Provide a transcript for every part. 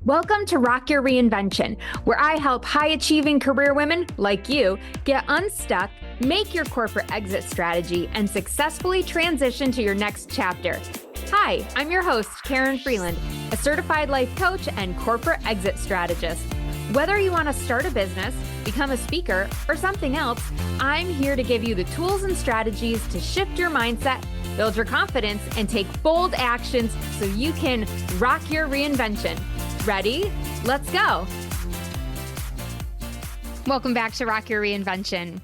Welcome to Rock Your Reinvention, where I help high-achieving career women like you get unstuck, make your corporate exit strategy, and successfully transition to your next chapter. Hi, I'm your host, Karen Freeland, a certified life coach and corporate exit strategist. Whether you want to start a business, become a speaker, or something else, I'm here to give you the tools and strategies to shift your mindset, build your confidence, and take bold actions so you can rock your reinvention. Ready? Let's go. Welcome back to Rock Your Reinvention.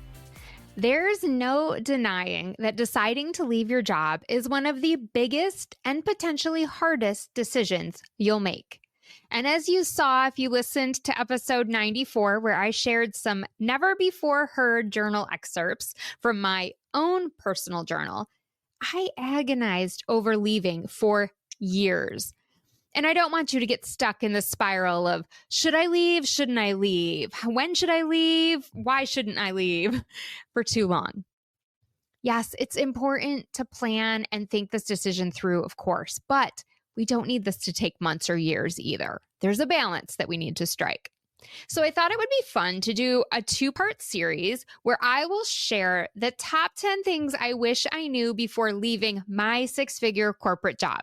There's no denying that deciding to leave your job is one of the biggest and potentially hardest decisions you'll make. And as you saw, if you listened to episode 94, where I shared some never before heard journal excerpts from my own personal journal, I agonized over leaving for years. And I don't want you to get stuck in the spiral of, should I leave? Shouldn't I leave? When should I leave? Why shouldn't I leave? For too long. Yes, it's important to plan and think this decision through, of course, but we don't need this to take months or years either. There's a balance that we need to strike. So I thought it would be fun to do a 2-part series where I will share the top 10 things I wish I knew before leaving my 6-figure corporate job,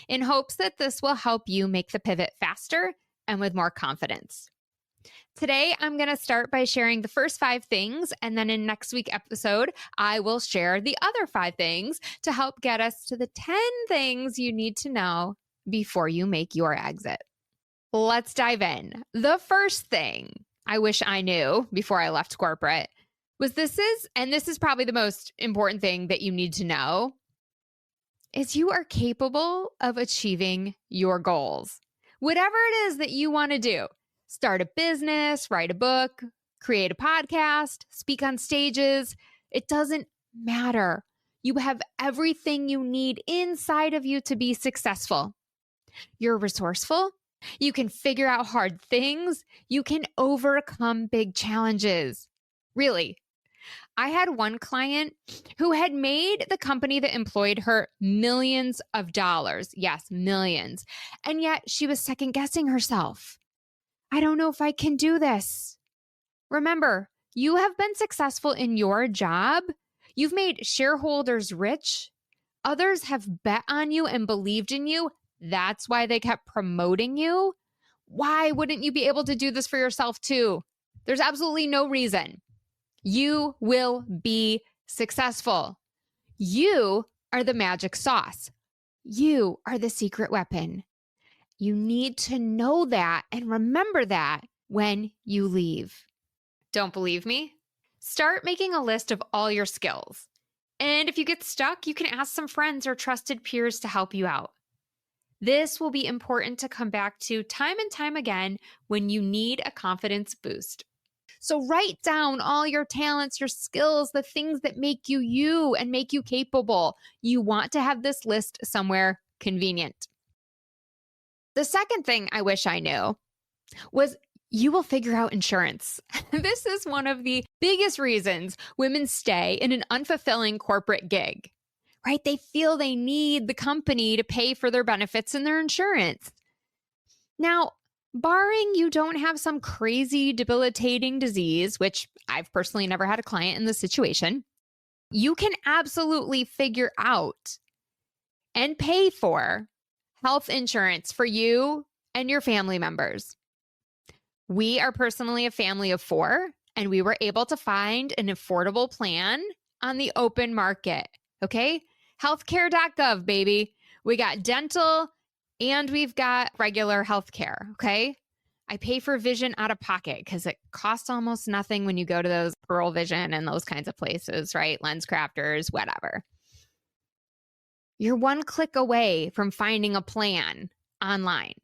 in hopes that this will help you make the pivot faster and with more confidence. Today, I'm going to start by sharing the first 5 things, and then in next week's episode, I will share the other 5 things to help get us to the 10 things you need to know before you make your exit. Let's dive in. The first thing I wish I knew before I left corporate was this is probably the most important thing that you need to know, is you are capable of achieving your goals. Whatever it is that you want to do, start a business, write a book, create a podcast, speak on stages, it doesn't matter. You have everything you need inside of you to be successful. You're resourceful. You can figure out hard things. You can overcome big challenges. Really. I had one client who had made the company that employed her millions of dollars. Yes, millions. And yet she was second guessing herself. I don't know if I can do this. Remember, you have been successful in your job. You've made shareholders rich. Others have bet on you and believed in you. That's why they kept promoting you. Why wouldn't you be able to do this for yourself too? There's absolutely no reason. You will be successful. You are the magic sauce. You are the secret weapon. You need to know that and remember that when you leave. Don't believe me? Start making a list of all your skills. And if you get stuck, you can ask some friends or trusted peers to help you out. This will be important to come back to time and time again when you need a confidence boost. So write down all your talents, your skills, the things that make you you and make you capable. You want to have this list somewhere convenient. The second thing I wish I knew was you will figure out insurance. This is one of the biggest reasons women stay in an unfulfilling corporate gig, right? They feel they need the company to pay for their benefits and their insurance. Now, barring you don't have some crazy debilitating disease, which I've personally never had a client in this situation, you can absolutely figure out and pay for health insurance for you and your family members. We are personally a family of 4, and we were able to find an affordable plan on the open market, okay? Healthcare.gov, baby. We got dental and we've got regular healthcare, okay? I pay for vision out of pocket because it costs almost nothing when you go to those Pearl Vision and those kinds of places, right? Lens crafters, whatever. You're one click away from finding a plan online.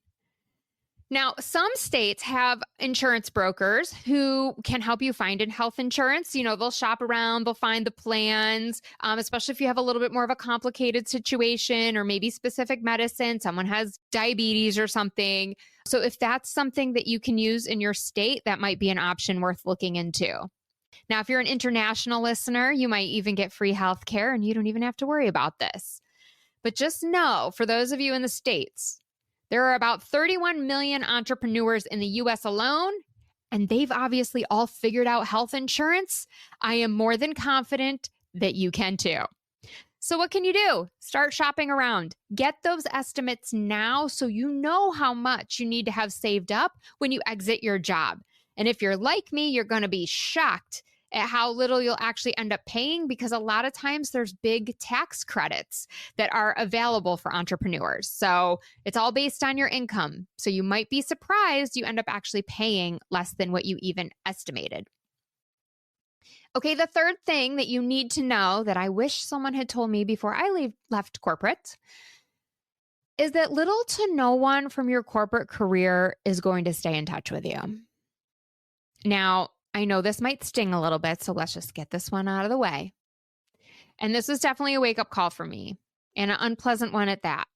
Now, some states have insurance brokers who can help you find health insurance. You know, they'll shop around, they'll find the plans, especially if you have a little bit more of a complicated situation or maybe specific medicine, someone has diabetes or something. So if that's something that you can use in your state, that might be an option worth looking into. Now, if you're an international listener, you might even get free healthcare and you don't even have to worry about this. But just know, for those of you in the States, There are about 31 million entrepreneurs in the US alone, and they've obviously all figured out health insurance. I am more than confident that you can too. So what can you do? Start shopping around. Get those estimates now so you know how much you need to have saved up when you exit your job. And if you're like me, you're going to be shocked at how little you'll actually end up paying, because a lot of times there's big tax credits that are available for entrepreneurs. So it's all based on your income. So you might be surprised you end up actually paying less than what you even estimated. Okay, the third thing that you need to know that I wish someone had told me before I left corporate is that little to no one from your corporate career is going to stay in touch with you. Now, I know this might sting a little bit, so let's just get this one out of the way. And this was definitely a wake-up call for me, and an unpleasant one at that.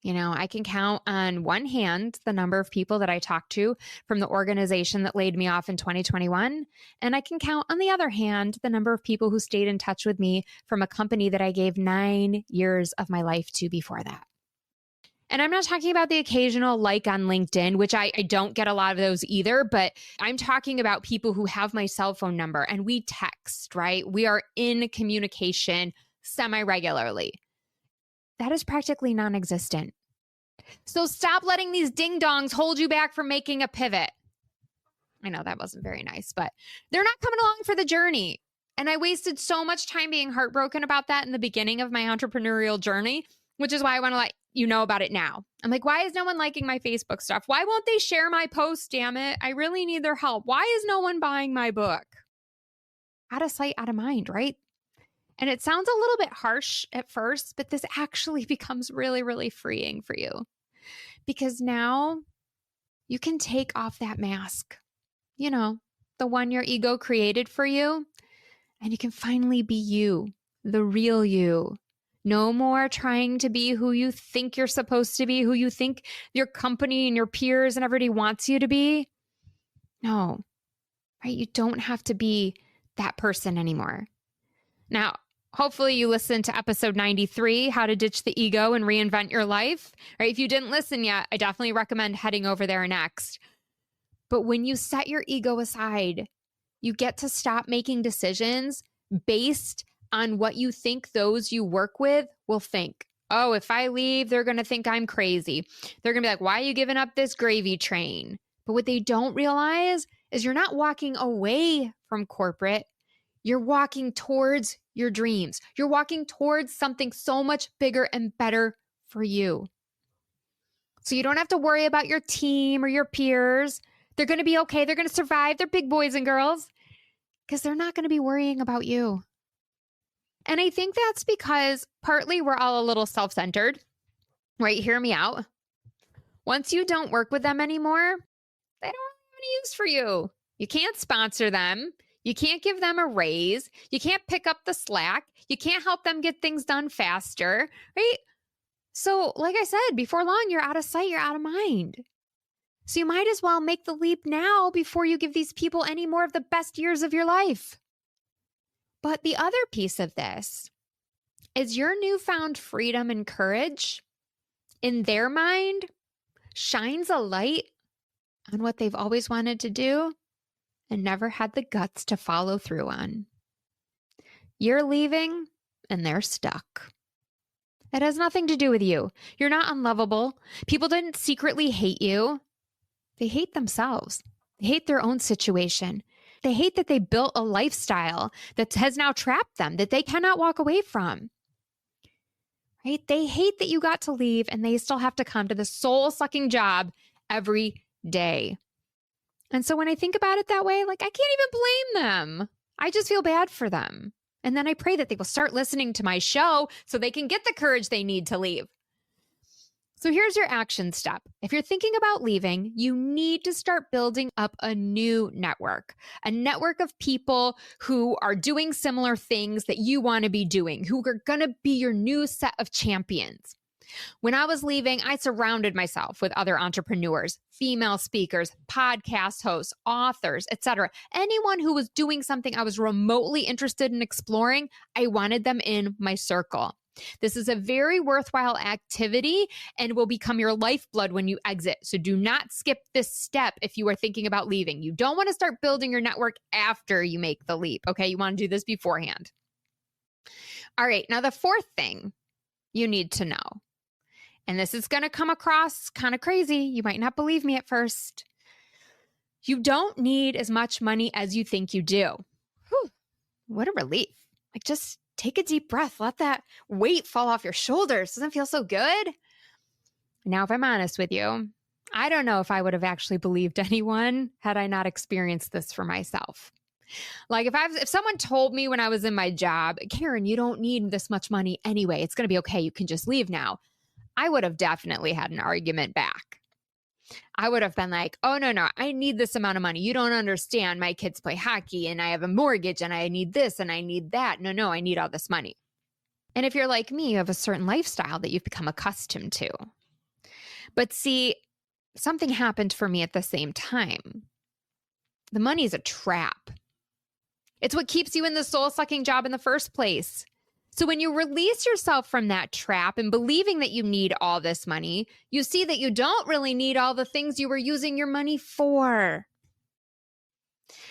You know, I can count on one hand the number of people that I talked to from the organization that laid me off in 2021. And I can count on the other hand the number of people who stayed in touch with me from a company that I gave 9 years of my life to before that. And I'm not talking about the occasional like on LinkedIn, which I don't get a lot of those either, but I'm talking about people who have my cell phone number and we text, right? We are in communication semi-regularly. That is practically non-existent. So stop letting these ding-dongs hold you back from making a pivot. I know that wasn't very nice, but they're not coming along for the journey. And I wasted so much time being heartbroken about that in the beginning of my entrepreneurial journey, which is why I want to let you know about it now. I'm like, why is no one liking my Facebook stuff? Why won't they share my posts, damn it? I really need their help. Why is no one buying my book? Out of sight, out of mind, right? And it sounds a little bit harsh at first, but this actually becomes really, really freeing for you. Because now you can take off that mask, you know, the one your ego created for you, and you can finally be you, the real you. No more trying to be who you think you're supposed to be, who you think your company and your peers and everybody wants you to be. No, right? You don't have to be that person anymore. Now, hopefully you listened to episode 93, How to Ditch the Ego and Reinvent Your Life. Right? If you didn't listen yet, I definitely recommend heading over there next. But when you set your ego aside, you get to stop making decisions based on what you think those you work with will think. Oh, if I leave, they're going to think I'm crazy. They're going to be like, why are you giving up this gravy train? But what they don't realize is you're not walking away from corporate. You're walking towards your dreams. You're walking towards something so much bigger and better for you. So you don't have to worry about your team or your peers. They're going to be okay. They're going to survive. They're big boys and girls because they're not going to be worrying about you. And I think that's because partly we're all a little self-centered, right? Hear me out. Once you don't work with them anymore, they don't have any use for you. You can't sponsor them. You can't give them a raise. You can't pick up the slack. You can't help them get things done faster, right? So like I said, before long, you're out of sight, you're out of mind. So you might as well make the leap now before you give these people any more of the best years of your life. But the other piece of this is your newfound freedom and courage in their mind shines a light on what they've always wanted to do and never had the guts to follow through on. You're leaving and they're stuck. It has nothing to do with you. You're not unlovable. People didn't secretly hate you. They hate themselves. They hate their own situation. They hate that they built a lifestyle that has now trapped them, that they cannot walk away from. Right? They hate that you got to leave and they still have to come to the soul-sucking job every day. And so when I think about it that way, like I can't even blame them. I just feel bad for them. And then I pray that they will start listening to my show so they can get the courage they need to leave. So here's your action step. If you're thinking about leaving, you need to start building up a new network, a network of people who are doing similar things that you want to be doing, who are going to be your new set of champions. When I was leaving, I surrounded myself with other entrepreneurs, female speakers, podcast hosts, authors, etc. Anyone who was doing something I was remotely interested in exploring, I wanted them in my circle. This is a very worthwhile activity and will become your lifeblood when you exit. So do not skip this step if you are thinking about leaving. You don't want to start building your network after you make the leap, okay? You want to do this beforehand. All right, now the fourth thing you need to know, and this is going to come across kind of crazy. You might not believe me at first. You don't need as much money as you think you do. Whew, what a relief. Like, just take a deep breath. Let that weight fall off your shoulders. Doesn't it feel so good? Now, if I'm honest with you, I don't know if I would have actually believed anyone had I not experienced this for myself. Like if someone told me when I was in my job, Karen, you don't need this much money anyway. It's going to be okay. You can just leave now. I would have definitely had an argument back. I would have been like, oh, no, I need this amount of money. You don't understand. My kids play hockey and I have a mortgage and I need this and I need that. No, I need all this money. And if you're like me, you have a certain lifestyle that you've become accustomed to. But see, something happened for me at the same time. The money is a trap. It's what keeps you in the soul-sucking job in the first place. So when you release yourself from that trap and believing that you need all this money, you see that you don't really need all the things you were using your money for.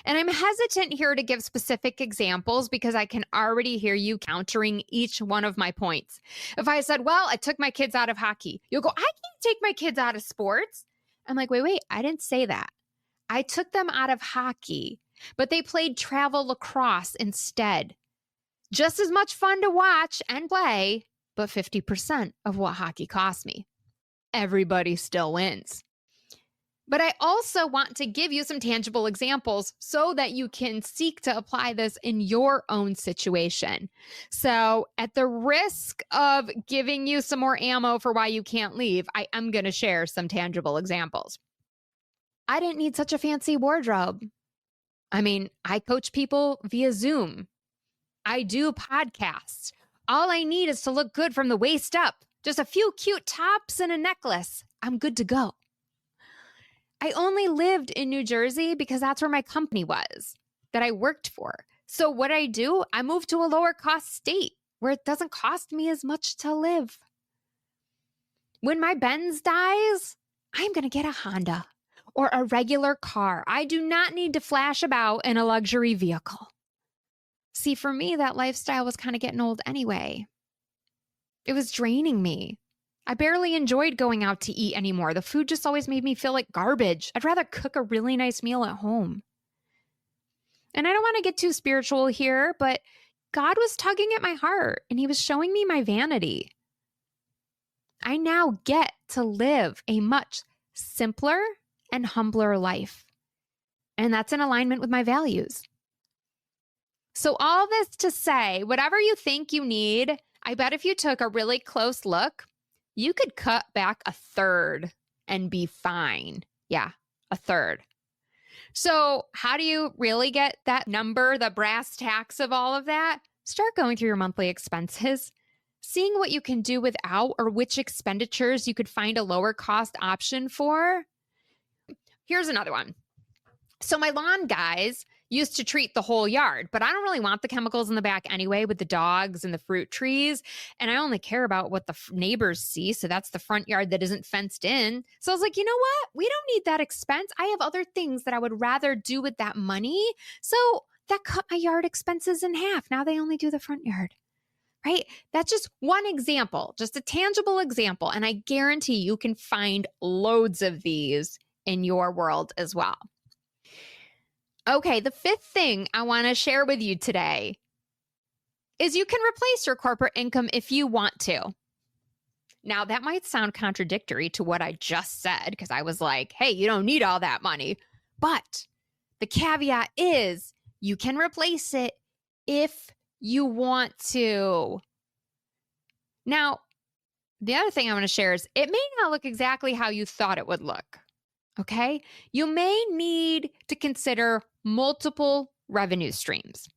And I'm hesitant here to give specific examples because I can already hear you countering each one of my points. If I said, well, I took my kids out of hockey, you'll go, I can't take my kids out of sports. I'm like, wait, I didn't say that. I took them out of hockey, but they played travel lacrosse instead. Just as much fun to watch and play, but 50% of what hockey cost me. Everybody still wins. But I also want to give you some tangible examples so that you can seek to apply this in your own situation. So at the risk of giving you some more ammo for why you can't leave, I am going to share some tangible examples. I didn't need such a fancy wardrobe. I mean, I coach people via Zoom. I do podcasts. All I need is to look good from the waist up. Just a few cute tops and a necklace. I'm good to go. I only lived in New Jersey because that's where my company was that I worked for. So what I do, I moved to a lower cost state where it doesn't cost me as much to live. When my Benz dies, I'm going to get a Honda or a regular car. I do not need to flash about in a luxury vehicle. See, for me, that lifestyle was kind of getting old anyway. It was draining me. I barely enjoyed going out to eat anymore. The food just always made me feel like garbage. I'd rather cook a really nice meal at home. And I don't want to get too spiritual here, but God was tugging at my heart and he was showing me my vanity. I now get to live a much simpler and humbler life. And that's in alignment with my values. So all this to say, whatever you think you need, I bet if you took a really close look, you could cut back a third and be fine. Yeah, a third. So how do you really get that number, the brass tacks of all of that? Start going through your monthly expenses, seeing what you can do without or which expenditures you could find a lower cost option for. Here's another one. So my lawn guys used to treat the whole yard, but I don't really want the chemicals in the back anyway with the dogs and the fruit trees. And I only care about what the neighbors see. So that's the front yard that isn't fenced in. So I was like, you know what? We don't need that expense. I have other things that I would rather do with that money. So that cut my yard expenses in half. Now they only do the front yard, right? That's just one example, just a tangible example. And I guarantee you can find loads of these in your world as well. Okay, the fifth thing I want to share with you today is you can replace your corporate income if you want to. Now, that might sound contradictory to what I just said because I was like, hey, you don't need all that money. But the caveat is you can replace it if you want to. Now, the other thing I want to share is it may not look exactly how you thought it would look. Okay, you may need to consider multiple revenue streams.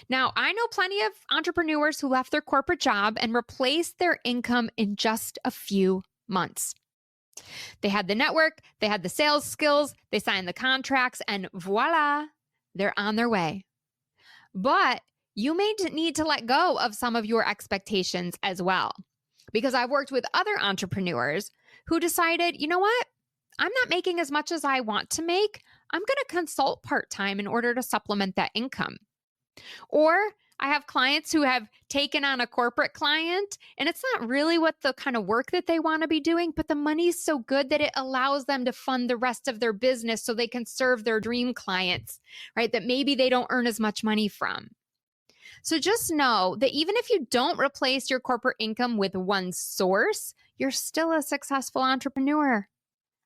Now, I know plenty of entrepreneurs who left their corporate job and replaced their income in just a few months. They had the network, they had the sales skills, they signed the contracts, and voila, they're on their way. But you may need to let go of some of your expectations as well. Because I've worked with other entrepreneurs who decided, you know what? I'm not making as much as I want to make. I'm going to consult part-time in order to supplement that income. Or I have clients who have taken on a corporate client, and it's not really what the kind of work that they want to be doing, but the money's so good that it allows them to fund the rest of their business so they can serve their dream clients, right? That maybe they don't earn as much money from. So just know that even if you don't replace your corporate income with one source, you're still a successful entrepreneur.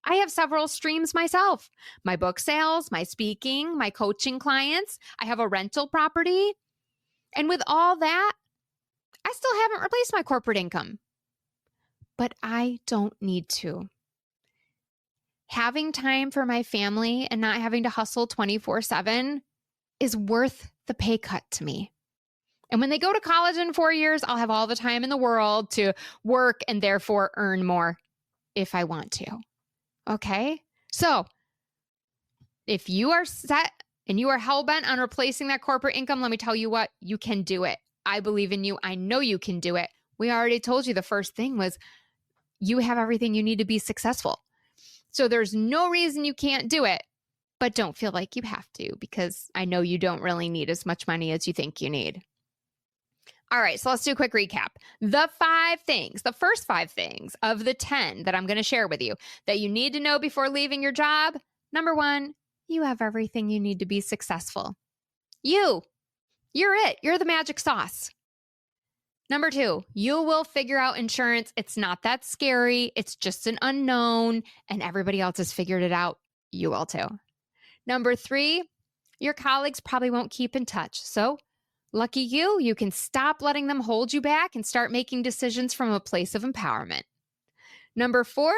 I have several streams myself: my book sales, my speaking, my coaching clients. I have a rental property. And with all that, I still haven't replaced my corporate income. But I don't need to. Having time for my family and not having to hustle 24/7 is worth the pay cut to me. And when they go to college in 4 years, I'll have all the time in the world to work and therefore earn more if I want to. Okay? So if you are set and you are hell-bent on replacing that corporate income, let me tell you what, you can do it. I believe in you. I know you can do it. We already told you the first thing was you have everything you need to be successful. So there's no reason you can't do it, but don't feel like you have to, because I know you don't really need as much money as you think you need. All right, so let's do a quick recap. The first 5 things of the 10 that I'm going to share with you that you need to know before leaving your job. Number 1, you have everything you need to be successful. You're it. You're the magic sauce. Number 2, you will figure out insurance. It's not that scary. It's just an unknown, and everybody else has figured it out. You will too. Number 3, your colleagues probably won't keep in touch. So lucky you can stop letting them hold you back and start making decisions from a place of empowerment. Number 4,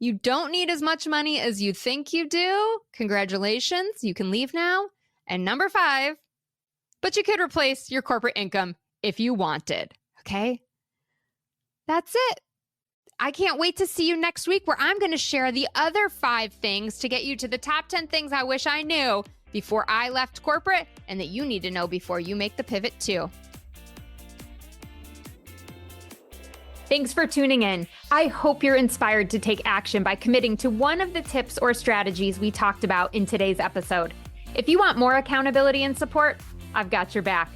you don't need as much money as you think you do. Congratulations, you can leave now. And number 5, but you could replace your corporate income if you wanted. Okay? That's it. I can't wait to see you next week, where I'm going to share the other 5 things to get you to the top 10 things I wish I knew before I left corporate, and that you need to know before you make the pivot too. Thanks for tuning in. I hope you're inspired to take action by committing to one of the tips or strategies we talked about in today's episode. If you want more accountability and support, I've got your back.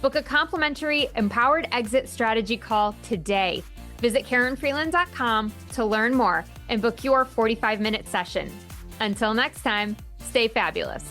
Book a complimentary Empowered Exit Strategy call today. Visit KarenFreeland.com to learn more and book your 45-minute session. Until next time, stay fabulous.